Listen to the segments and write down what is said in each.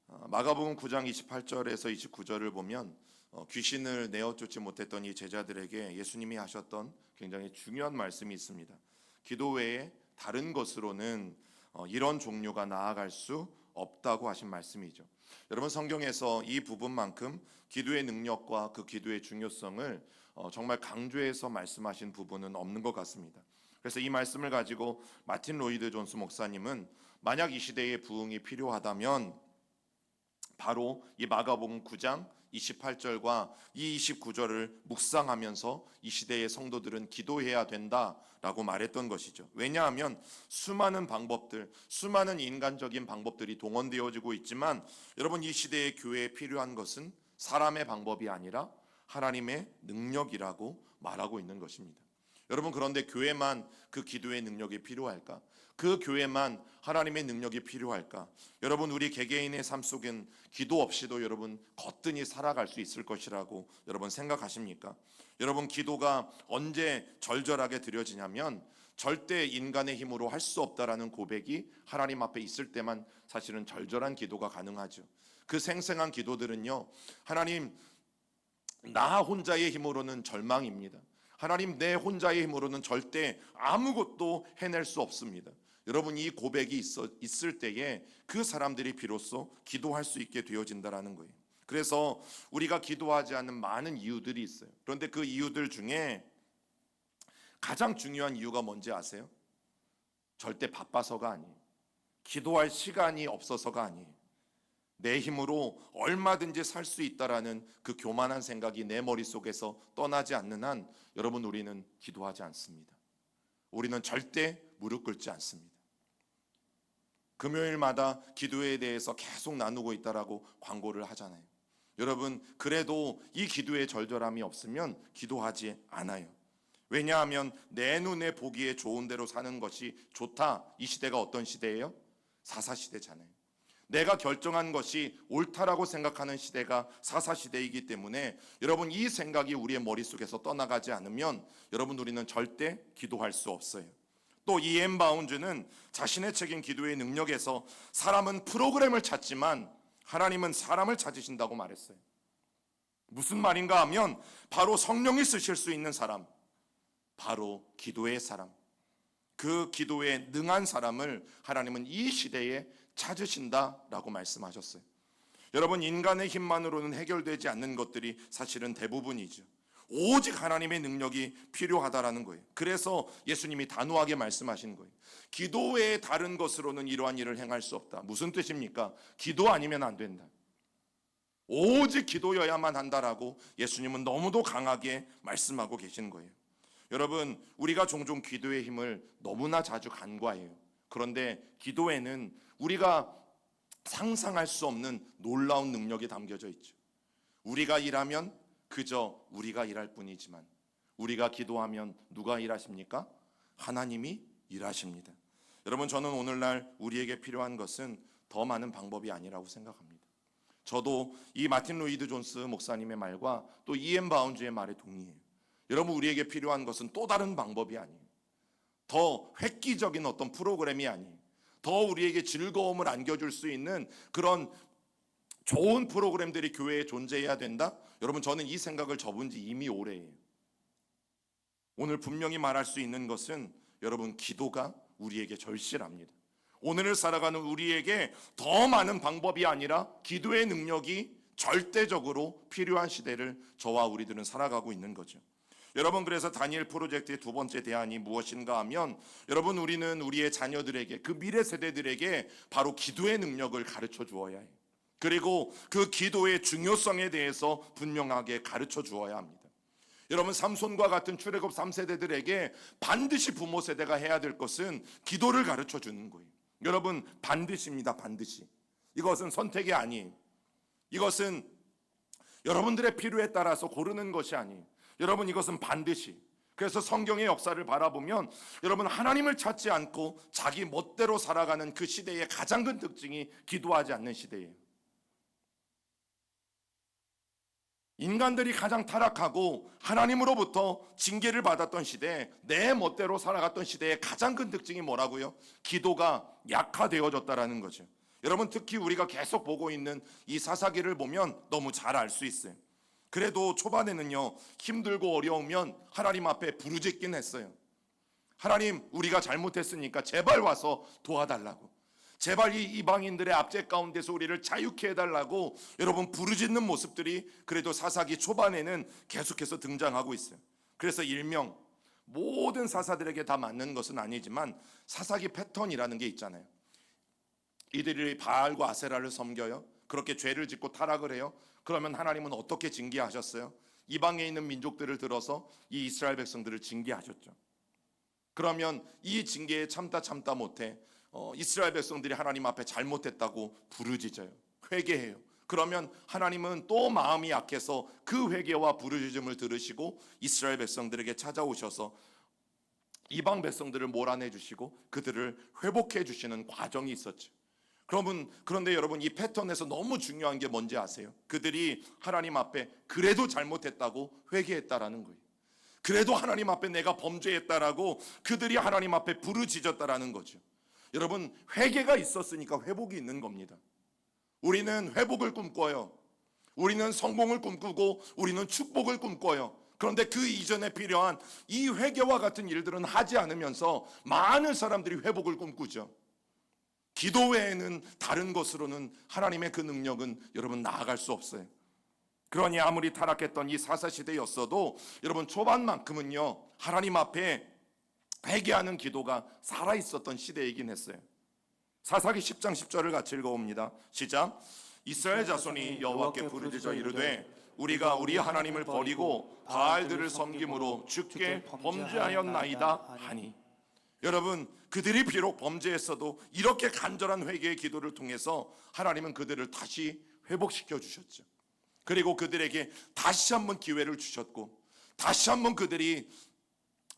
마가복음 9장 28절에서 29절을 보면 귀신을 내어쫓지 못했던 이 제자들에게 예수님이 하셨던 굉장히 중요한 말씀이 있습니다. 기도 외에 다른 것으로는 이런 종류가 나아갈 수 없다고 하신 말씀이죠. 여러분, 성경에서 이 부분만큼 기도의 능력과 그 기도의 중요성을 정말 강조해서 말씀하신 부분은 없는 것 같습니다. 그래서 이 말씀을 가지고 마틴 로이드 존스 목사님은 만약 이 시대에 부흥이 필요하다면 바로 이 마가복음 9장 28절과 이 29절을 묵상하면서 이 시대의 성도들은 기도해야 된다라고 말했던 것이죠. 왜냐하면 수많은 방법들, 수많은 인간적인 방법들이 동원되어지고 있지만 여러분, 이 시대의 교회에 필요한 것은 사람의 방법이 아니라 하나님의 능력이라고 말하고 있는 것입니다. 여러분, 그런데 교회만 그 기도의 능력이 필요할까? 그 교회만 하나님의 능력이 필요할까? 여러분, 우리 개개인의 삶 속엔 기도 없이도 여러분 거뜬히 살아갈 수 있을 것이라고 여러분 생각하십니까? 여러분, 기도가 언제 절절하게 드려지냐면 절대 인간의 힘으로 할 수 없다라는 고백이 하나님 앞에 있을 때만 사실은 절절한 기도가 가능하죠. 그 생생한 기도들은요, 하나님, 나 혼자의 힘으로는 절망입니다. 하나님, 내 혼자의 힘으로는 절대 아무것도 해낼 수 없습니다. 여러분, 이 고백이 있을 때에 그 사람들이 비로소 기도할 수 있게 되어진다는 거예요. 그래서 우리가 기도하지 않는 많은 이유들이 있어요. 그런데 그 이유들 중에 가장 중요한 이유가 뭔지 아세요? 절대 바빠서가 아니에요. 기도할 시간이 없어서가 아니에요. 내 힘으로 얼마든지 살 수 있다라는 그 교만한 생각이 내 머릿속에서 떠나지 않는 한 여러분, 우리는 기도하지 않습니다. 우리는 절대 무릎 꿇지 않습니다. 금요일마다 기도에 대해서 계속 나누고 있다라고 광고를 하잖아요. 여러분, 그래도 이 기도의 절절함이 없으면 기도하지 않아요. 왜냐하면 내 눈에 보기에 좋은 대로 사는 것이 좋다. 이 시대가 어떤 시대예요? 사사시대잖아요. 내가 결정한 것이 옳다라고 생각하는 시대가 사사시대이기 때문에 여러분, 이 생각이 우리의 머릿속에서 떠나가지 않으면 여러분, 우리는 절대 기도할 수 없어요. 또 이엠 바운즈는 자신의 책인 기도의 능력에서 사람은 프로그램을 찾지만 하나님은 사람을 찾으신다고 말했어요. 무슨 말인가 하면 바로 성령이 쓰실 수 있는 사람, 바로 기도의 사람, 그 기도에 능한 사람을 하나님은 이 시대에 찾으신다라고 말씀하셨어요. 여러분, 인간의 힘만으로는 해결되지 않는 것들이 사실은 대부분이죠. 오직 하나님의 능력이 필요하다라는 거예요. 그래서 예수님이 단호하게 말씀하신 거예요. 기도 외에 다른 것으로는 이러한 일을 행할 수 없다. 무슨 뜻입니까? 기도 아니면 안 된다. 오직 기도여야만 한다라고 예수님은 너무도 강하게 말씀하고 계신 거예요. 여러분, 우리가 종종 기도의 힘을 너무나 자주 간과해요. 그런데 기도에는 우리가 상상할 수 없는 놀라운 능력이 담겨져 있죠. 우리가 일하면 그저 우리가 일할 뿐이지만 우리가 기도하면 누가 일하십니까? 하나님이 일하십니다. 여러분, 저는 오늘날 우리에게 필요한 것은 더 많은 방법이 아니라고 생각합니다. 저도 이 마틴 로이드 존스 목사님의 말과 또 이엠 바운즈의 말에 동의해요. 여러분, 우리에게 필요한 것은 또 다른 방법이 아니에요. 더 획기적인 어떤 프로그램이 아니에요. 더 우리에게 즐거움을 안겨줄 수 있는 그런 좋은 프로그램들이 교회에 존재해야 된다? 여러분, 저는 이 생각을 접은 지 이미 오래예요. 오늘 분명히 말할 수 있는 것은 여러분, 기도가 우리에게 절실합니다. 오늘을 살아가는 우리에게 더 많은 방법이 아니라 기도의 능력이 절대적으로 필요한 시대를 저와 우리들은 살아가고 있는 거죠. 여러분, 그래서 다니엘 프로젝트의 두 번째 대안이 무엇인가 하면 여러분, 우리는 우리의 자녀들에게, 그 미래 세대들에게 바로 기도의 능력을 가르쳐 주어야 해요. 그리고 그 기도의 중요성에 대해서 분명하게 가르쳐 주어야 합니다. 여러분, 삼손과 같은 출애굽 3세대들에게 반드시 부모 세대가 해야 될 것은 기도를 가르쳐 주는 거예요. 여러분, 반드시입니다. 반드시. 이것은 선택이 아니에요. 이것은 여러분들의 필요에 따라서 고르는 것이 아니에요. 여러분, 이것은 반드시. 그래서 성경의 역사를 바라보면 여러분, 하나님을 찾지 않고 자기 멋대로 살아가는 그 시대의 가장 큰 특징이 기도하지 않는 시대예요. 인간들이 가장 타락하고 하나님으로부터 징계를 받았던 시대, 내 멋대로 살아갔던 시대의 가장 큰 특징이 뭐라고요? 기도가 약화되어졌다라는 거죠. 여러분 특히 우리가 계속 보고 있는 이 사사기를 보면 너무 잘 알 수 있어요. 그래도 초반에는요, 힘들고 어려우면 하나님 앞에 부르짖긴 했어요. 하나님, 우리가 잘못했으니까 제발 와서 도와달라고, 제발 이 이방인들의 압제 가운데서 우리를 자유케 해달라고 여러분 부르짖는 모습들이 그래도 사사기 초반에는 계속해서 등장하고 있어요. 그래서 일명 모든 사사들에게 다 맞는 것은 아니지만 사사기 패턴이라는 게 있잖아요. 이들이 바알과 아세라를 섬겨요. 그렇게 죄를 짓고 타락을 해요. 그러면 하나님은 어떻게 징계하셨어요? 이방에 있는 민족들을 들어서 이 이스라엘 백성들을 징계하셨죠. 그러면 이 징계에 참다 못해 이스라엘 백성들이 하나님 앞에 잘못했다고 부르짖어요. 회개해요. 그러면 하나님은 또 마음이 약해서 그 회개와 부르짖음을 들으시고 이스라엘 백성들에게 찾아오셔서 이방 백성들을 몰아내 주시고 그들을 회복해 주시는 과정이 있었죠. 그런데 여러분, 이 패턴에서 너무 중요한 게 뭔지 아세요? 그들이 하나님 앞에 그래도 잘못했다고 회개했다라는 거예요. 그래도 하나님 앞에 내가 범죄했다라고 그들이 하나님 앞에 부르짖었다라는 거죠. 여러분, 회개가 있었으니까 회복이 있는 겁니다. 우리는 회복을 꿈꿔요. 우리는 성공을 꿈꾸고 우리는 축복을 꿈꿔요. 그런데 그 이전에 필요한 이 회개와 같은 일들은 하지 않으면서 많은 사람들이 회복을 꿈꾸죠. 기도 외에는 다른 것으로는 하나님의 그 능력은 여러분 나아갈 수 없어요. 그러니 아무리 타락했던 이 사사시대였어도 여러분 초반만큼은요, 하나님 앞에 회개하는 기도가 살아있었던 시대이긴 했어요. 사사기 10장 10절을 같이 읽어봅니다. 시작. 이스라엘 자손이 여호와께 부르짖어 이르되 우리가 우리 하나님을 버리고 바알들을 섬김으로 주께 범죄하였나이다 하니. 여러분, 그들이 비록 범죄했어도 이렇게 간절한 회개의 기도를 통해서 하나님은 그들을 다시 회복시켜 주셨죠. 그리고 그들에게 다시 한번 기회를 주셨고 다시 한번 그들이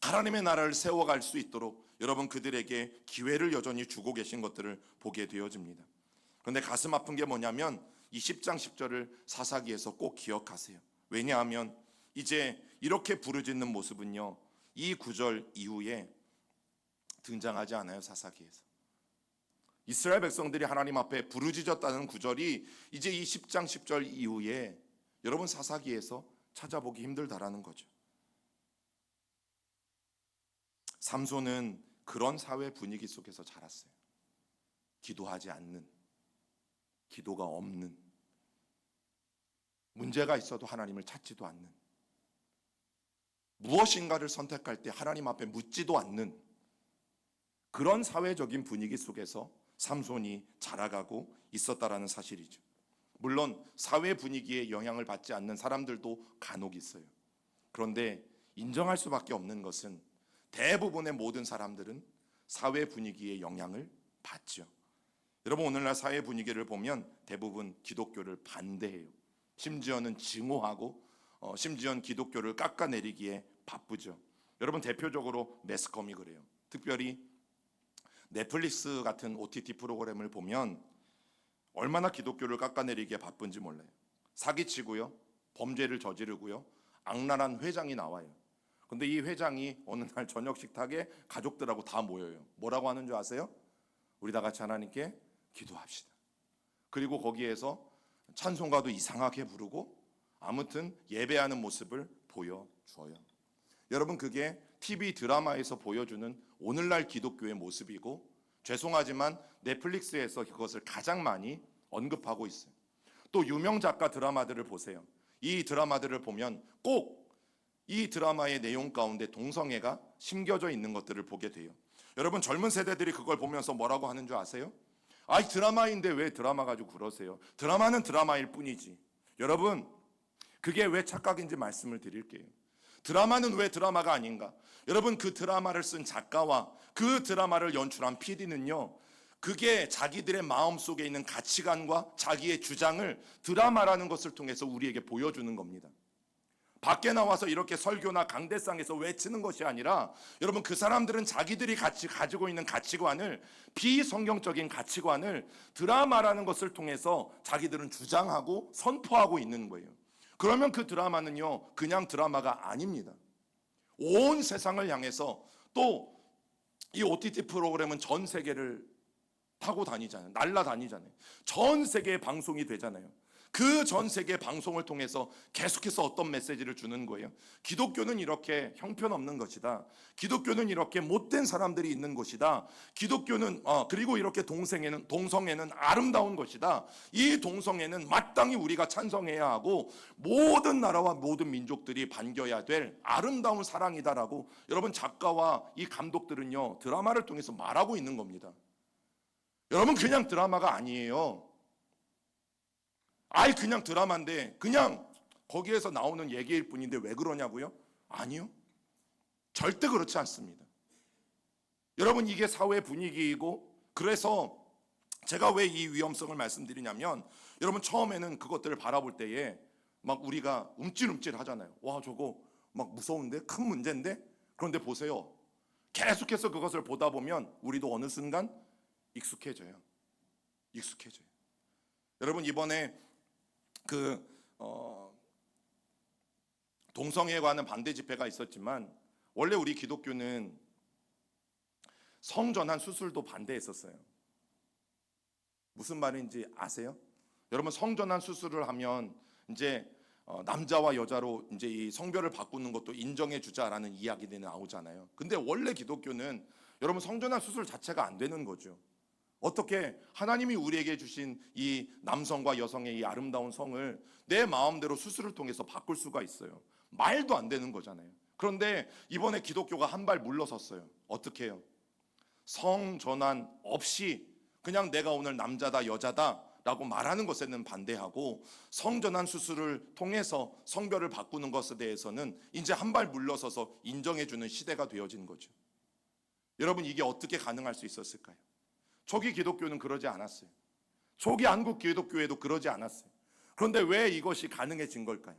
하나님의 나라를 세워갈 수 있도록 여러분 그들에게 기회를 여전히 주고 계신 것들을 보게 되어집니다. 그런데 가슴 아픈 게 뭐냐면 이 10장 10절을 사사기에서 꼭 기억하세요. 왜냐하면 이제 이렇게 부르짖는 모습은요, 이 구절 이후에 등장하지 않아요. 사사기에서 이스라엘 백성들이 하나님 앞에 부르짖었다는 구절이 이제 이 10장 10절 이후에 여러분 사사기에서 찾아보기 힘들다라는 거죠. 삼손은 그런 사회 분위기 속에서 자랐어요. 기도하지 않는, 기도가 없는, 문제가 있어도 하나님을 찾지도 않는, 무엇인가를 선택할 때 하나님 앞에 묻지도 않는 그런 사회적인 분위기 속에서 삼손이 자라가고 있었다라는 사실이죠. 물론 사회 분위기에 영향을 받지 않는 사람들도 간혹 있어요. 그런데 인정할 수밖에 없는 것은 대부분의 모든 사람들은 사회 분위기에 영향을 받죠. 여러분, 오늘날 사회 분위기를 보면 대부분 기독교를 반대해요. 심지어는 증오하고 심지어는 기독교를 깎아내리기에 바쁘죠. 여러분, 대표적으로 매스컴이 그래요. 특별히 넷플릭스 같은 OTT 프로그램을 보면 얼마나 기독교를 깎아내리기에 바쁜지 몰라요. 사기치고요, 범죄를 저지르고요, 악랄한 회장이 나와요. 근데 이 회장이 어느 날 저녁 식탁에 가족들하고 다 모여요. 뭐라고 하는 줄 아세요? 우리 다 같이 하나님께 기도합시다. 그리고 거기에서 찬송가도 이상하게 부르고 아무튼 예배하는 모습을 보여줘요. 여러분, 그게 TV 드라마에서 보여주는 오늘날 기독교의 모습이고, 죄송하지만 넷플릭스에서 그것을 가장 많이 언급하고 있어요. 또 유명 작가 드라마들을 보세요. 이 드라마들을 보면 꼭 이 드라마의 내용 가운데 동성애가 심겨져 있는 것들을 보게 돼요. 여러분, 젊은 세대들이 그걸 보면서 뭐라고 하는 줄 아세요? 아이, 드라마인데 왜 드라마 가지고 그러세요? 드라마는 드라마일 뿐이지. 여러분, 그게 왜 착각인지 말씀을 드릴게요. 드라마는 왜 드라마가 아닌가? 여러분, 그 드라마를 쓴 작가와 그 드라마를 연출한 PD는요, 그게 자기들의 마음속에 있는 가치관과 자기의 주장을 드라마라는 것을 통해서 우리에게 보여주는 겁니다. 밖에 나와서 이렇게 설교나 강대상에서 외치는 것이 아니라 여러분, 그 사람들은 자기들이 가지고 있는 가치관을, 비성경적인 가치관을 드라마라는 것을 통해서 자기들은 주장하고 선포하고 있는 거예요. 그러면 그 드라마는요, 그냥 드라마가 아닙니다. 온 세상을 향해서, 또 이 OTT 프로그램은 전 세계를 다 타고 다니잖아요. 날아다니잖아요. 전 세계에 방송이 되잖아요. 그 전 세계 방송을 통해서 계속해서 어떤 메시지를 주는 거예요? 기독교는 이렇게 형편없는 것이다. 기독교는 이렇게 못된 사람들이 있는 곳이다. 기독교는 그리고 이렇게 동성애는 아름다운 것이다. 이 동성애는 마땅히 우리가 찬성해야 하고 모든 나라와 모든 민족들이 반겨야 될 아름다운 사랑이다라고 여러분 작가와 이 감독들은요 드라마를 통해서 말하고 있는 겁니다. 여러분 그냥 드라마가 아니에요. 아이 그냥 드라마인데 그냥 거기에서 나오는 얘기일 뿐인데 왜 그러냐고요? 아니요. 절대 그렇지 않습니다. 여러분 이게 사회 분위기이고 그래서 제가 왜 이 위험성을 말씀드리냐면 여러분 처음에는 그것들을 바라볼 때에 막 우리가 움찔움찔 하잖아요. 와 저거 막 무서운데 큰 문제인데 그런데 보세요. 계속해서 그것을 보다 보면 우리도 어느 순간 익숙해져요. 여러분 이번에 동성애에 관한 반대 집회가 있었지만 원래 우리 기독교는 성전환 수술도 반대했었어요. 무슨 말인지 아세요? 여러분 성전환 수술을 하면 이제 남자와 여자로 이제 이 성별을 바꾸는 것도 인정해 주자라는 이야기들이 나오잖아요. 근데 원래 기독교는 여러분 성전환 수술 자체가 안 되는 거죠. 어떻게 하나님이 우리에게 주신 이 남성과 여성의 이 아름다운 성을 내 마음대로 수술을 통해서 바꿀 수가 있어요? 말도 안 되는 거잖아요. 그런데 이번에 기독교가 한 발 물러섰어요. 어떻게 해요? 성전환 없이 그냥 내가 오늘 남자다 여자다 라고 말하는 것에는 반대하고 성전환 수술을 통해서 성별을 바꾸는 것에 대해서는 이제 한 발 물러서서 인정해주는 시대가 되어진 거죠. 여러분 이게 어떻게 가능할 수 있었을까요? 초기 기독교는 그러지 않았어요. 초기 한국 기독교에도 그러지 않았어요. 그런데 왜 이것이 가능해진 걸까요?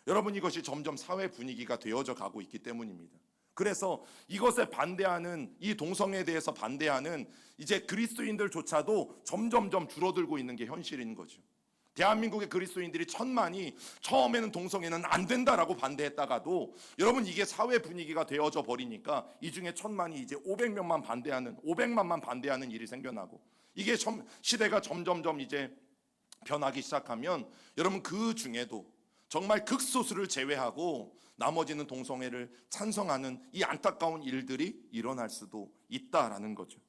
여러분 이것이 점점 사회 분위기가 되어져 가고 있기 때문입니다. 그래서 이것에 반대하는 이 동성애에 대해서 반대하는 이제 그리스도인들조차도 점점점 줄어들고 있는 게 현실인 거죠. 대한민국의 그리스도인들이 1000만이 처음에는 동성애는 안 된다라고 반대했다가도 여러분 이게 사회 분위기가 되어져 버리니까 이 중에 1000만이 이제 500만만 반대하는 일이 생겨나고 이게 시대가 점점점 이제 변하기 시작하면 여러분 그 중에도 정말 극소수를 제외하고 나머지는 동성애를 찬성하는 이 안타까운 일들이 일어날 수도 있다라는 거죠.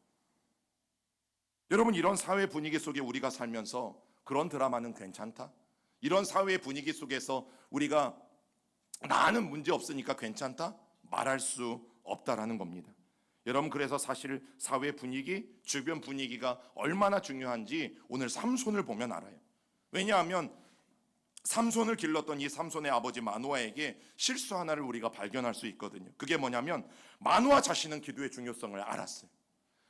여러분 이런 사회 분위기 속에 우리가 살면서 그런 드라마는 괜찮다? 이런 사회 분위기 속에서 우리가 나는 문제 없으니까 괜찮다? 말할 수 없다라는 겁니다. 여러분 그래서 사실 사회 분위기, 주변 분위기가 얼마나 중요한지 오늘 삼손을 보면 알아요. 왜냐하면 삼손을 길렀던 이 삼손의 아버지 마노아에게 실수 하나를 우리가 발견할 수 있거든요. 그게 뭐냐면 마노아 자신은 기도의 중요성을 알았어요.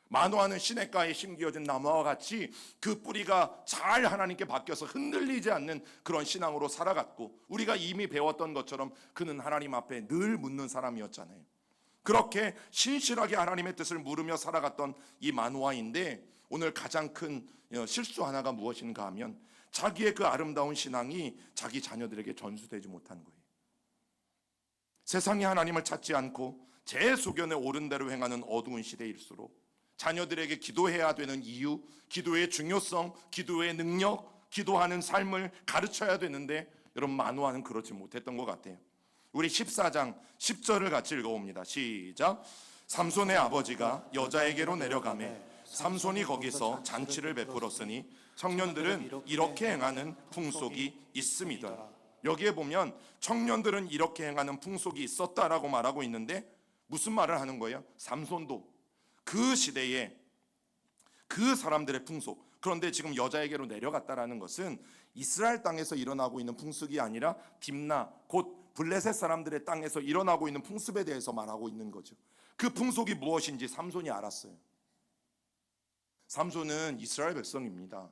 마노아는 시냇가에 심겨진 나무와 같이 그 뿌리가 잘 하나님께 바뀌어서 흔들리지 않는 그런 신앙으로 살아갔고 우리가 이미 배웠던 것처럼 그는 하나님 앞에 늘 묻는 사람이었잖아요. 그렇게 신실하게 하나님의 뜻을 물으며 살아갔던 이 마노아인데 오늘 가장 큰 실수 하나가 무엇인가 하면 자기의 그 아름다운 신앙이 자기 자녀들에게 전수되지 못한 거예요. 세상이 하나님을 찾지 않고 제 소견에 옳은 대로 행하는 어두운 시대일수록 자녀들에게 기도해야 되는 이유, 기도의 중요성, 기도의 능력, 기도하는 삶을 가르쳐야 되는데 여러분 마노아는 그렇지 못했던 것 같아요. 우리 14장 10절을 같이 읽어봅니다. 시작. 삼손의 아버지가 여자에게로 내려가매 삼손이 거기서 잔치를 베풀었으니 청년들은 이렇게 행하는 풍속이 있음이더라. 여기에 보면 청년들은 이렇게 행하는 풍속이 있었다라고 말하고 있는데 무슨 말을 하는 거예요? 삼손도 그 시대에 그 사람들의 풍속, 그런데 지금 여자에게로 내려갔다라는 것은 이스라엘 땅에서 일어나고 있는 풍습이 아니라 딥나 곧 블레셋 사람들의 땅에서 일어나고 있는 풍습에 대해서 말하고 있는 거죠. 그 풍속이 무엇인지 삼손이 알았어요. 삼손은 이스라엘 백성입니다.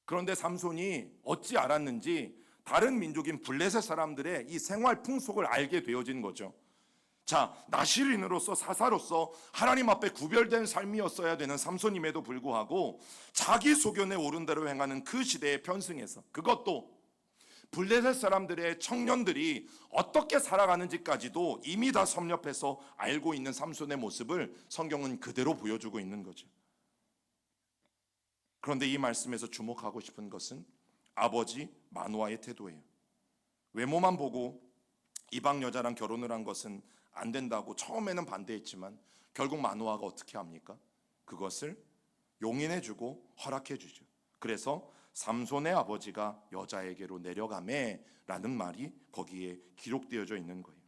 그런데 삼손이 어찌 알았는지 다른 민족인 블레셋 사람들의 이 생활 풍속을 알게 되어진 거죠. 자, 나실인으로서 사사로서 하나님 앞에 구별된 삶이었어야 되는 삼손임에도 불구하고 자기 소견에 옳은 대로 행하는 그 시대에 편승해서 그것도 블레셋 사람들의 청년들이 어떻게 살아가는지까지도 이미 다 섭렵해서 알고 있는 삼손의 모습을 성경은 그대로 보여주고 있는 거죠. 그런데 이 말씀에서 주목하고 싶은 것은 아버지 마노아의 태도예요. 외모만 보고 이방 여자랑 결혼을 한 것은 안 된다고 처음에는 반대했지만 결국 마노아가 어떻게 합니까? 그것을 용인해주고 허락해주죠. 그래서 삼손의 아버지가 여자에게로 내려가매 라는 말이 거기에 기록되어져 있는 거예요.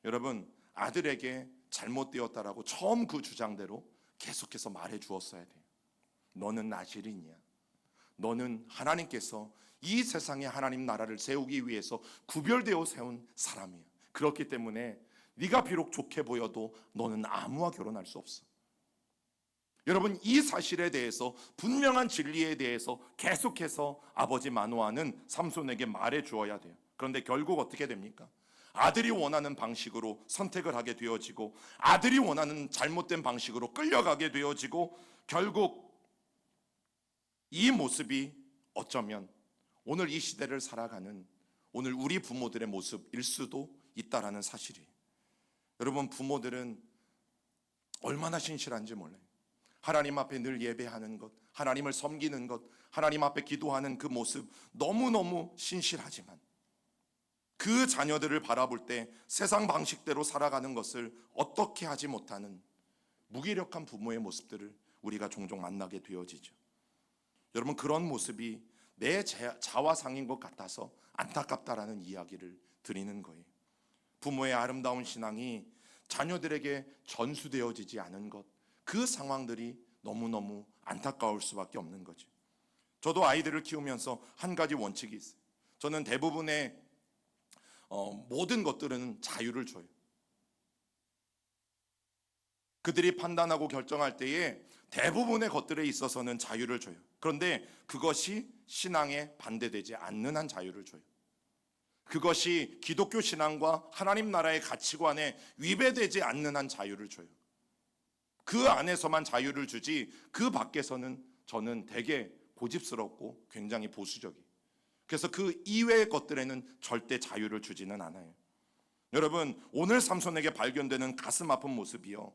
여러분, 아들에게 잘못되었다라고 처음 그 주장대로 계속해서 말해 주었어야 돼요. 너는 나실인이야. 너는 하나님께서 이 세상에 하나님 나라를 세우기 위해서 구별되어 세운 사람이야. 그렇기 때문에 네가 비록 좋게 보여도 너는 아무와 결혼할 수 없어. 여러분, 이 사실에 대해서, 분명한 진리에 대해서 계속해서 아버지 마노아는 삼손에게 말해 주어야 돼요. 그런데 결국 어떻게 됩니까? 아들이 원하는 방식으로 선택을 하게 되어지고, 아들이 원하는 잘못된 방식으로 끌려가게 되어지고, 결국 이 모습이 어쩌면 오늘 이 시대를 살아가는 오늘 우리 부모들의 모습일 수도 있다라는 사실이에요. 여러분, 부모들은 얼마나 신실한지 몰라요. 하나님 앞에 늘 예배하는 것, 하나님을 섬기는 것, 하나님 앞에 기도하는 그 모습 너무너무 신실하지만 그 자녀들을 바라볼 때 세상 방식대로 살아가는 것을 어떻게 하지 못하는 무기력한 부모의 모습들을 우리가 종종 만나게 되어지죠. 여러분, 그런 모습이 내 자화상인 것 같아서 안타깝다라는 이야기를 드리는 거예요. 부모의 아름다운 신앙이 자녀들에게 전수되어지지 않은 것, 그 상황들이 너무너무 안타까울 수밖에 없는 거죠. 저도 아이들을 키우면서 한 가지 원칙이 있어요. 저는 대부분의 모든 것들은 자유를 줘요. 그들이 판단하고 결정할 때에 대부분의 것들에 있어서는 자유를 줘요. 그런데 그것이 신앙에 반대되지 않는 한 자유를 줘요. 그것이 기독교 신앙과 하나님 나라의 가치관에 위배되지 않는 한 자유를 줘요. 그 안에서만 자유를 주지 그 밖에서는 저는 되게 고집스럽고 굉장히 보수적이에요. 그래서 그 이외의 것들에는 절대 자유를 주지는 않아요. 여러분, 오늘 삼손에게 발견되는 가슴 아픈 모습이요,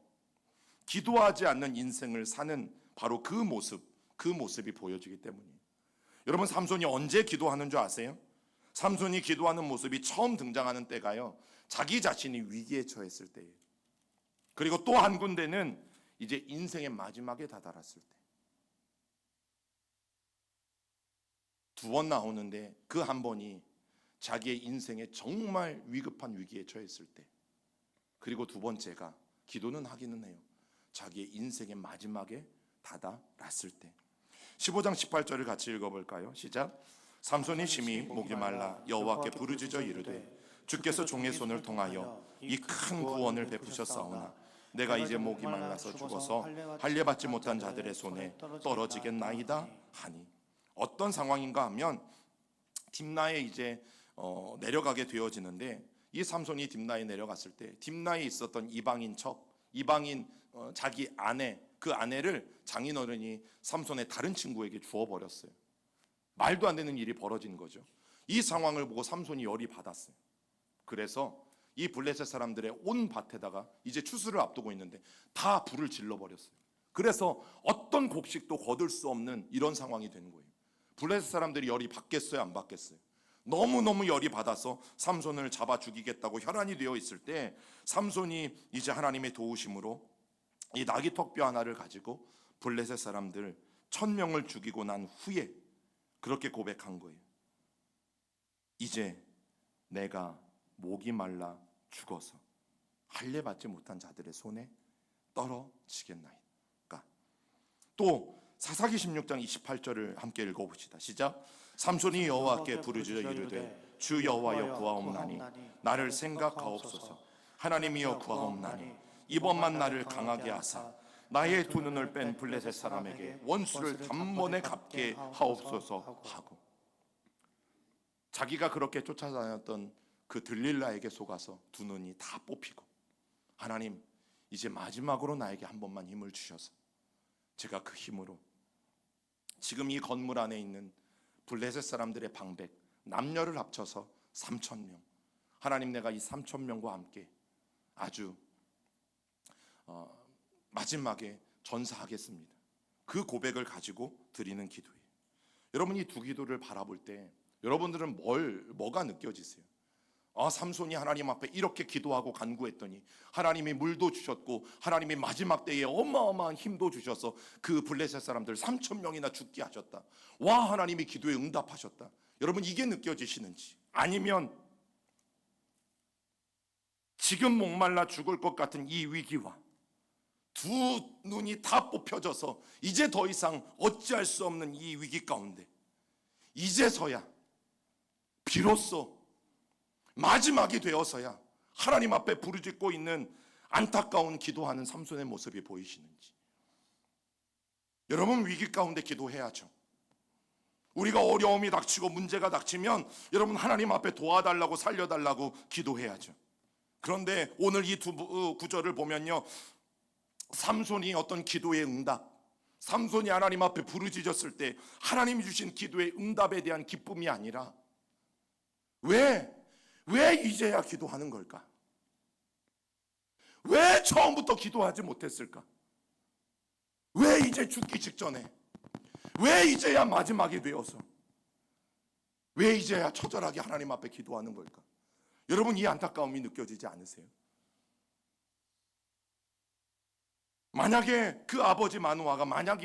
기도하지 않는 인생을 사는 바로 그 모습이 보여지기 때문이에요. 여러분, 삼손이 언제 기도하는 줄 아세요? 삼손이 기도하는 모습이 처음 등장하는 때가요, 자기 자신이 위기에 처했을 때예요. 그리고 또 한 군데는 이제 인생의 마지막에 다다랐을 때. 두 번 나오는데 그 한 번이 자기의 인생에 정말 위급한 위기에 처했을 때. 그리고 두 번째가, 기도는 하기는 해요, 자기의 인생의 마지막에 다다랐을 때. 15장 18절을 같이 읽어볼까요? 시작. 삼손이 심히 목이 말라 여호와께 부르짖어 이르되 주께서 종의 손을 통하여 이 큰 구원을 베푸셨사오나 내가 이제 목이 말라서 죽어서 할례받지 못한 자들의 손에 떨어지겠나이다 하니. 어떤 상황인가 하면 딥나에 이제 내려가게 되어지는데, 이 삼손이 딥나에 내려갔을 때 딥나에 있었던 이방인 자기 아내, 그 아내를 장인어른이 삼손의 다른 친구에게 주어버렸어요. 말도 안 되는 일이 벌어진 거죠. 이 상황을 보고 삼손이 열이 받았어요. 그래서 이 블레셋 사람들의 온 밭에다가 이제 추수를 앞두고 있는데 다 불을 질러버렸어요. 그래서 어떤 곡식도 거둘 수 없는 이런 상황이 되는 거예요. 블레셋 사람들이 열이 받겠어요, 안 받겠어요? 너무너무 열이 받아서 삼손을 잡아 죽이겠다고 혈안이 되어 있을 때, 삼손이 이제 하나님의 도우심으로 이 나귀 턱뼈 하나를 가지고 블레셋 사람들 1000명을 죽이고 난 후에 그렇게 고백한 거예요. 이제 내가 목이 말라 죽어서 할례 받지 못한 자들의 손에 떨어지겠나이까. 또 사사기 16장 28절을 함께 읽어봅시다. 시작. 삼손이 여호와께 부르짖어 이르되 주 여호와여 구하옵나니 나를 생각하옵소서. 하나님이여 구하옵나니 이번만 나를 강하게 하사 나의 두 눈을 뺀 블레셋 사람에게 원수를 단번에 갚게 하옵소서 하고, 자기가 그렇게 쫓아다녔던 그 들릴라에게 속아서 두 눈이 다 뽑히고, 하나님 이제 마지막으로 나에게 한 번만 힘을 주셔서 제가 그 힘으로 지금 이 건물 안에 있는 블레셋 사람들의 방백 남녀를 합쳐서 3,000명. 하나님, 내가 이 3,000명과 함께 아주 마지막에 전사하겠습니다. 그 고백을 가지고 드리는 기도예요. 여러분, 이 두 기도를 바라볼 때 여러분들은 뭐가 느껴지세요? 삼손이 하나님 앞에 이렇게 기도하고 간구했더니 하나님이 물도 주셨고 하나님이 마지막 때에 어마어마한 힘도 주셔서 그 블레셋 사람들 3,000명이나 죽게 하셨다. 와, 하나님이 기도에 응답하셨다. 여러분, 이게 느껴지시는지, 아니면 지금 목말라 죽을 것 같은 이 위기와 두 눈이 다 뽑혀져서 이제 더 이상 어찌할 수 없는 이 위기 가운데 이제서야 비로소 마지막이 되어서야 하나님 앞에 부르짖고 있는 안타까운 기도하는 삼손의 모습이 보이시는지. 여러분, 위기 가운데 기도해야죠. 우리가 어려움이 닥치고 문제가 닥치면 여러분, 하나님 앞에 도와달라고 살려달라고 기도해야죠. 그런데 오늘 이 두 구절을 보면요, 삼손이 어떤 기도의 응답, 삼손이 하나님 앞에 부르짖었을 때 하나님이 주신 기도의 응답에 대한 기쁨이 아니라 왜 이제야 기도하는 걸까? 왜 처음부터 기도하지 못했을까? 왜 이제 죽기 직전에? 왜 이제야 마지막이 되어서? 왜 이제야 처절하게 하나님 앞에 기도하는 걸까? 여러분, 이 안타까움이 느껴지지 않으세요? 만약에 그 아버지 마노아가 만약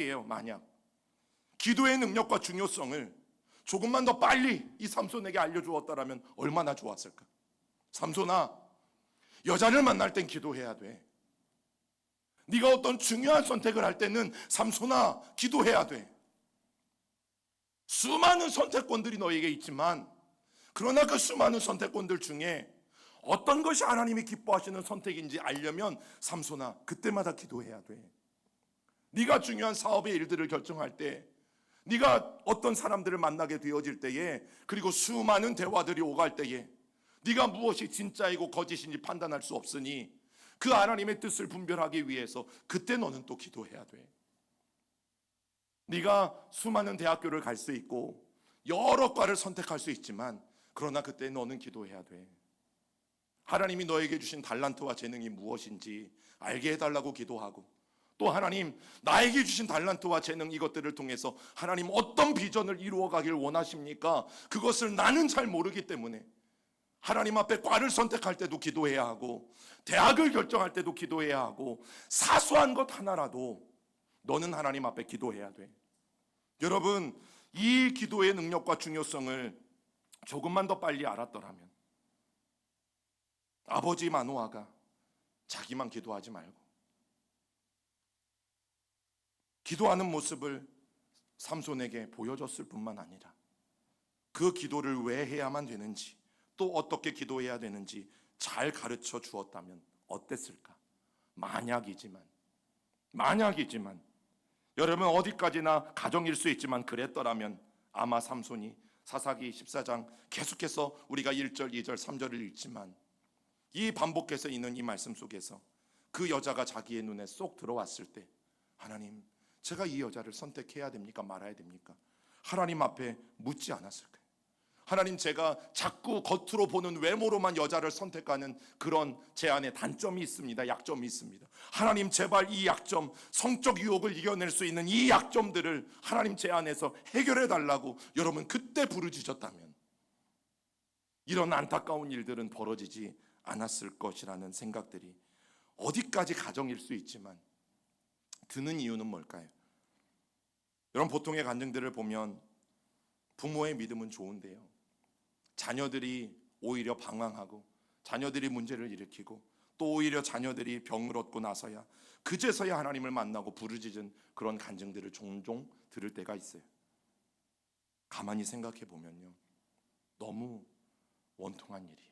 기도의 능력과 중요성을 조금만 더 빨리 이 삼손에게 알려주었다라면 얼마나 좋았을까? 삼손아, 여자를 만날 땐 기도해야 돼. 네가 어떤 중요한 선택을 할 때는 삼손아, 기도해야 돼. 수많은 선택권들이 너에게 있지만, 그러나 그 수많은 선택권들 중에 어떤 것이 하나님이 기뻐하시는 선택인지 알려면 삼손아, 그때마다 기도해야 돼. 네가 중요한 사업의 일들을 결정할 때, 네가 어떤 사람들을 만나게 되어질 때에, 그리고 수많은 대화들이 오갈 때에 네가 무엇이 진짜이고 거짓인지 판단할 수 없으니 그 하나님의 뜻을 분별하기 위해서 그때 너는 또 기도해야 돼. 네가 수많은 대학교를 갈 수 있고 여러 과를 선택할 수 있지만, 그러나 그때 너는 기도해야 돼. 하나님이 너에게 주신 달란트와 재능이 무엇인지 알게 해달라고 기도하고, 또 하나님, 나에게 주신 달란트와 재능, 이것들을 통해서 하나님 어떤 비전을 이루어가길 원하십니까? 그것을 나는 잘 모르기 때문에 하나님 앞에 과를 선택할 때도 기도해야 하고, 대학을 결정할 때도 기도해야 하고, 사소한 것 하나라도 너는 하나님 앞에 기도해야 돼. 여러분, 이 기도의 능력과 중요성을 조금만 더 빨리 알았더라면 아버지 마노아가 자기만 기도하지 말고 기도하는 모습을 삼손에게 보여줬을 뿐만 아니라 그 기도를 왜 해야만 되는지, 또 어떻게 기도해야 되는지 잘 가르쳐 주었다면 어땠을까? 만약이지만 여러분, 어디까지나 가정일 수 있지만 그랬더라면 아마 삼손이 사사기 14장 계속해서 우리가 1절, 2절, 3절을 읽지만 이 반복해서 있는 이 말씀 속에서 그 여자가 자기의 눈에 쏙 들어왔을 때, 하나님, 제가 이 여자를 선택해야 됩니까? 말아야 됩니까? 하나님 앞에 묻지 않았을까요? 하나님, 제가 자꾸 겉으로 보는 외모로만 여자를 선택하는 그런 제 안에 단점이 있습니다. 약점이 있습니다. 하나님, 제발 이 약점, 성적 유혹을 이겨낼 수 있는 이 약점들을 하나님 제 안에서 해결해 달라고 여러분 그때 부르짖었다면 이런 안타까운 일들은 벌어지지 않았을 것이라는 생각들이 어디까지 가정일 수 있지만 드는 이유는 뭘까요? 여러분, 보통의 간증들을 보면 부모의 믿음은 좋은데요, 자녀들이 오히려 방황하고 자녀들이 문제를 일으키고 또 오히려 자녀들이 병을 얻고 나서야 그제서야 하나님을 만나고 부르짖은 그런 간증들을 종종 들을 때가 있어요. 가만히 생각해 보면요, 너무 원통한 일이에요.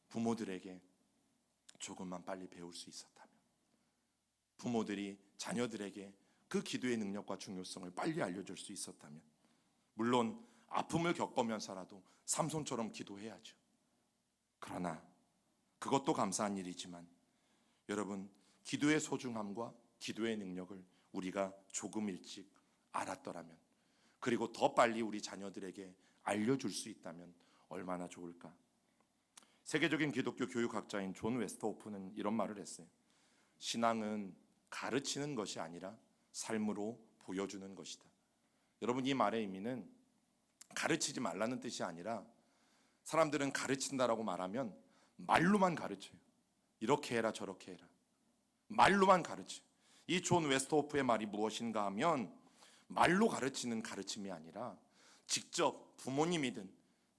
부모들에게 조금만 빨리 배울 수 있었다면, 부모들이 자녀들에게 그 기도의 능력과 중요성을 빨리 알려줄 수 있었다면, 물론 아픔을 겪으면서라도 삼손처럼 기도해야죠. 그러나 그것도 감사한 일이지만 여러분, 기도의 소중함과 기도의 능력을 우리가 조금 일찍 알았더라면, 그리고 더 빨리 우리 자녀들에게 알려줄 수 있다면 얼마나 좋을까. 세계적인 기독교 교육학자인 존 웨스터호프는 이런 말을 했어요. 신앙은 가르치는 것이 아니라 삶으로 보여주는 것이다. 여러분, 이 말의 의미는 가르치지 말라는 뜻이 아니라, 사람들은 가르친다라고 말하면 말로만 가르쳐요. 이렇게 해라 저렇게 해라, 말로만 가르쳐. 이 존 웨스터호프의 말이 무엇인가 하면, 말로 가르치는 가르침이 아니라 직접 부모님이든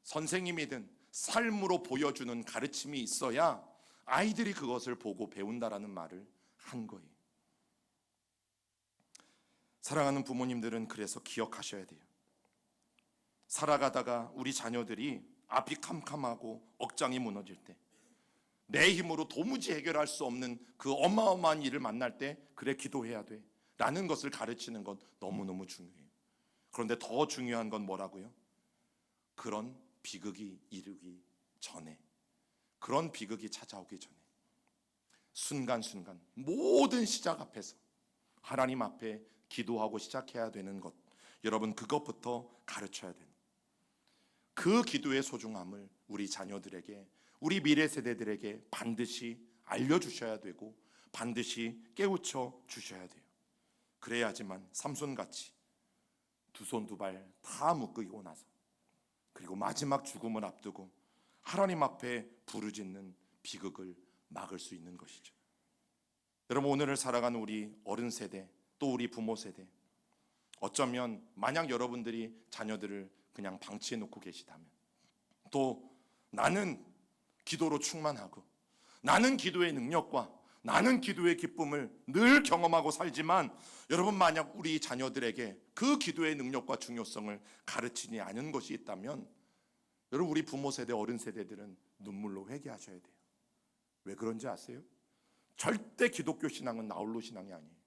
선생님이든 삶으로 보여주는 가르침이 있어야 아이들이 그것을 보고 배운다라는 말을 한 거예요. 사랑하는 부모님들은 그래서 기억하셔야 돼요. 살아가다가 우리 자녀들이 앞이 캄캄하고 억장이 무너질 때, 내 힘으로 도무지 해결할 수 없는 그 어마어마한 일을 만날 때, 그래 기도해야 돼 라는 것을 가르치는 건 너무너무 중요해요. 그런데 더 중요한 건 뭐라고요? 그런 비극이 이르기 전에, 그런 비극이 찾아오기 전에 순간순간 모든 시작 앞에서 하나님 앞에 기도하고 시작해야 되는 것, 여러분 그것부터 가르쳐야 되는, 그 기도의 소중함을 우리 자녀들에게, 우리 미래 세대들에게 반드시 알려주셔야 되고 반드시 깨우쳐 주셔야 돼요. 그래야지만 삼손같이 두 손 두 발 다 묶이고 나서, 그리고 마지막 죽음을 앞두고 하나님 앞에 부르짖는 비극을 막을 수 있는 것이죠. 여러분, 오늘을 살아가는 우리 어른 세대, 또 우리 부모 세대, 어쩌면 만약 여러분들이 자녀들을 그냥 방치해 놓고 계시다면, 또 나는 기도로 충만하고 나는 기도의 능력과 나는 기도의 기쁨을 늘 경험하고 살지만, 여러분 만약 우리 자녀들에게 그 기도의 능력과 중요성을 가르치지 않은 것이 있다면, 여러분 우리 부모 세대, 어른 세대들은 눈물로 회개하셔야 돼요. 왜 그런지 아세요? 절대 기독교 신앙은 나홀로 신앙이 아니에요.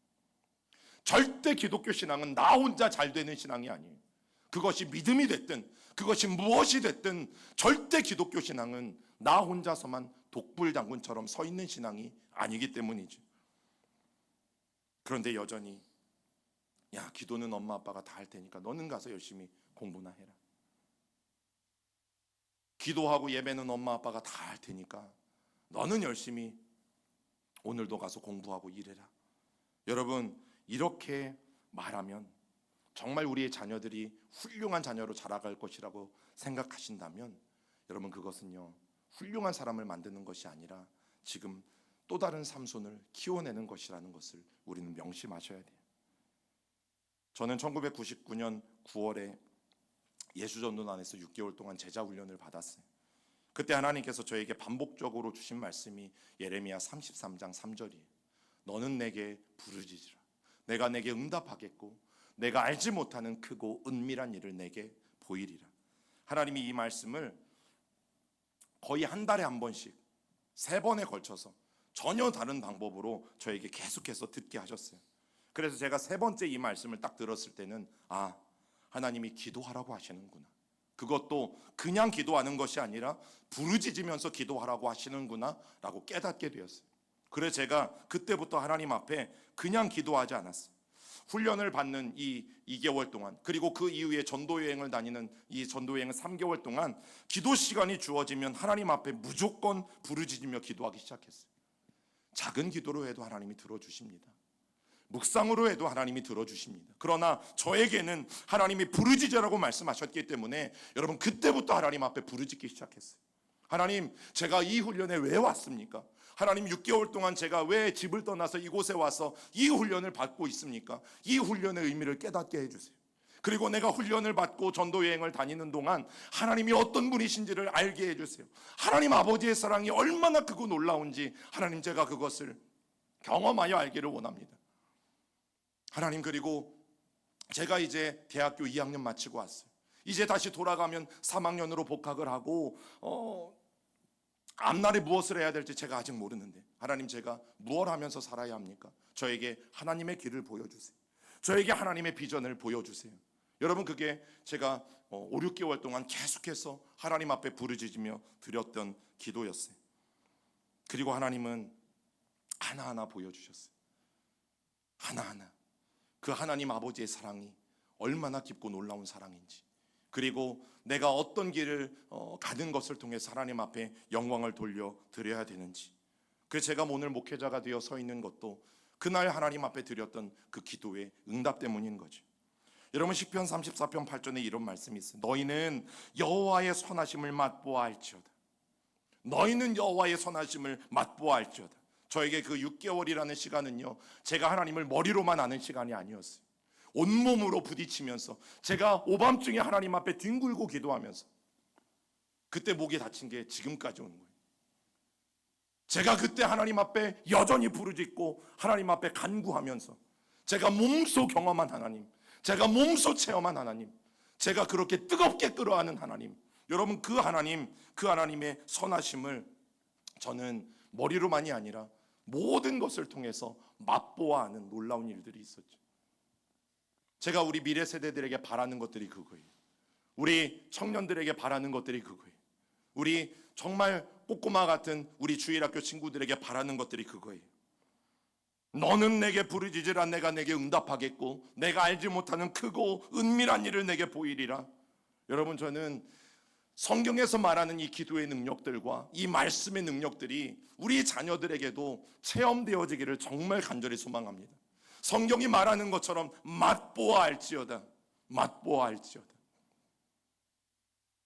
절대 기독교 신앙은 나 혼자 잘 되는 신앙이 아니에요. 그것이 믿음이 됐든 그것이 무엇이 됐든 절대 기독교 신앙은 나 혼자서만 독불장군처럼 서 있는 신앙이 아니기 때문이죠. 그런데 여전히, 야, 기도는 엄마 아빠가 다 할 테니까 너는 가서 열심히 공부나 해라. 기도하고 예배는 엄마 아빠가 다 할 테니까 너는 열심히 오늘도 가서 공부하고 일해라. 여러분, 이렇게 말하면 정말 우리의 자녀들이 훌륭한 자녀로 자라갈 것이라고 생각하신다면, 여러분 그것은요, 훌륭한 사람을 만드는 것이 아니라 지금 또 다른 삼손을 키워내는 것이라는 것을 우리는 명심하셔야 돼요. 저는 1999년 9월에 예수전도단에서 6개월 동안 제자 훈련을 받았어요. 그때 하나님께서 저에게 반복적으로 주신 말씀이 예레미야 33장 3절이에요. 너는 내게 부르짖으라. 내가 내게 응답하겠고 내가 알지 못하는 크고 은밀한 일을 내게 보이리라. 하나님이 이 말씀을 거의 한 달에 한 번씩 3번에 걸쳐서 전혀 다른 방법으로 저에게 계속해서 듣게 하셨어요. 그래서 제가 3번째 이 말씀을 딱 들었을 때는, 아, 하나님이 기도하라고 하시는구나. 그것도 그냥 기도하는 것이 아니라 부르짖으면서 기도하라고 하시는구나 라고 깨닫게 되었어요. 그래서 제가 그때부터 하나님 앞에 그냥 기도하지 않았어요. 훈련을 받는 이 2개월 동안, 그리고 그 이후에 전도여행을 다니는 이 전도여행은 3개월 동안 기도 시간이 주어지면 하나님 앞에 무조건 부르짖으며 기도하기 시작했어요. 작은 기도로 해도 하나님이 들어주십니다. 묵상으로 해도 하나님이 들어주십니다. 그러나 저에게는 하나님이 부르짖으라고 말씀하셨기 때문에 여러분 그때부터 하나님 앞에 부르짖기 시작했어요. 하나님, 제가 이 훈련에 왜 왔습니까? 하나님, 6개월 동안 제가 왜 집을 떠나서 이곳에 와서 이 훈련을 받고 있습니까? 이 훈련의 의미를 깨닫게 해주세요. 그리고 내가 훈련을 받고 전도여행을 다니는 동안 하나님이 어떤 분이신지를 알게 해주세요. 하나님 아버지의 사랑이 얼마나 크고 놀라운지 하나님, 제가 그것을 경험하여 알기를 원합니다. 하나님, 그리고 제가 이제 대학교 2학년 마치고 왔어요. 이제 다시 돌아가면 3학년으로 복학을 하고 앞날에 무엇을 해야 될지 제가 아직 모르는데, 하나님, 제가 무엇 하면서 살아야 합니까? 저에게 하나님의 길을 보여주세요. 저에게 하나님의 비전을 보여주세요. 여러분, 그게 제가 5, 6개월 동안 계속해서 하나님 앞에 부르짖으며 드렸던 기도였어요. 그리고 하나님은 하나하나 보여주셨어요. 하나하나 그 하나님 아버지의 사랑이 얼마나 깊고 놀라운 사랑인지, 그리고 내가 어떤 길을 가는 것을 통해서 하나님 앞에 영광을 돌려드려야 되는지. 그래서 제가 오늘 목회자가 되어 서 있는 것도 그날 하나님 앞에 드렸던 그 기도의 응답 때문인 거죠. 여러분, 시편 34편 8절에 이런 말씀이 있어요. 너희는 여호와의 선하심을 맛보아 알지어다. 너희는 여호와의 선하심을 맛보아 알지어다. 저에게 그 6개월이라는 시간은요, 제가 하나님을 머리로만 아는 시간이 아니었어요. 온몸으로 부딪히면서 제가 오밤중에 하나님 앞에 뒹굴고 기도하면서 그때 목이 다친 게 지금까지 오는 거예요. 제가 그때 하나님 앞에 여전히 부르짖고 하나님 앞에 간구하면서 제가 몸소 경험한 하나님, 제가 몸소 체험한 하나님, 제가 그렇게 뜨겁게 끌어안은 하나님, 여러분 그 하나님, 그 하나님의 선하심을 저는 머리로만이 아니라 모든 것을 통해서 맛보아 아는 놀라운 일들이 있었죠. 제가 우리 미래 세대들에게 바라는 것들이 그거예요. 우리 청년들에게 바라는 것들이 그거예요. 우리 정말 꼬꼬마 같은 우리 주일학교 친구들에게 바라는 것들이 그거예요. 너는 내게 부르짖으라 내가 내게 응답하겠고 내가 알지 못하는 크고 은밀한 일을 내게 보이리라. 여러분, 저는 성경에서 말하는 이 기도의 능력들과 이 말씀의 능력들이 우리 자녀들에게도 체험되어지기를 정말 간절히 소망합니다. 성경이 말하는 것처럼 맛보아 알지어다. 맛보아 알지어다.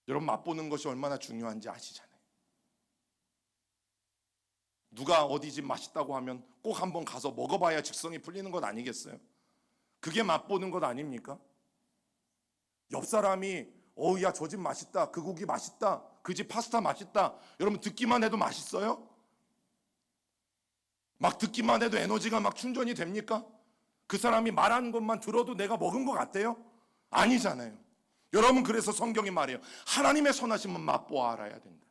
여러분, 맛보는 것이 얼마나 중요한지 아시잖아요. 누가 어디 집 맛있다고 하면 꼭 한번 가서 먹어봐야 직성이 풀리는 것 아니겠어요? 그게 맛보는 것 아닙니까? 옆 사람이 야, 저 집 맛있다, 그 고기 맛있다, 그 집 파스타 맛있다, 여러분 듣기만 해도 맛있어요? 막 듣기만 해도 에너지가 막 충전이 됩니까? 그 사람이 말하는 것만 들어도 내가 먹은 것 같아요? 아니잖아요. 여러분, 그래서 성경이 말해요. 하나님의 선하심은 맛보아 알아야 된다.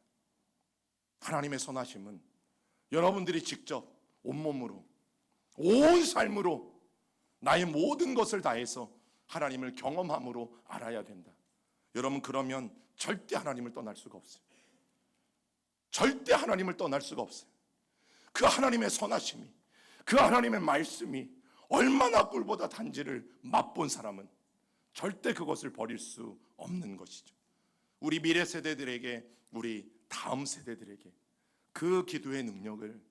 하나님의 선하심은 여러분들이 직접 온몸으로, 온 삶으로 나의 모든 것을 다해서 하나님을 경험함으로 알아야 된다. 여러분, 그러면 절대 하나님을 떠날 수가 없어요. 절대 하나님을 떠날 수가 없어요. 그 하나님의 선하심이, 그 하나님의 말씀이 얼마나 꿀보다 단지를 맛본 사람은 절대 그것을 버릴 수 없는 것이죠. 우리 미래 세대들에게, 우리 다음 세대들에게 그 기도의 능력을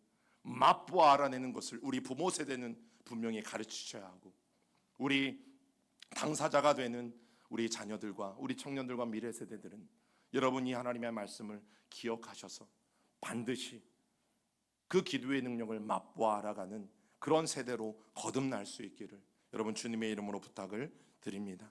맛보아 알아내는 것을 우리 부모 세대는 분명히 가르치셔야 하고, 우리 당사자가 되는 우리 자녀들과 우리 청년들과 미래 세대들은 여러분이 하나님의 말씀을 기억하셔서 반드시 그 기도의 능력을 맛보아 알아가는 그런 세대로 거듭날 수 있기를 여러분 주님의 이름으로 부탁을 드립니다.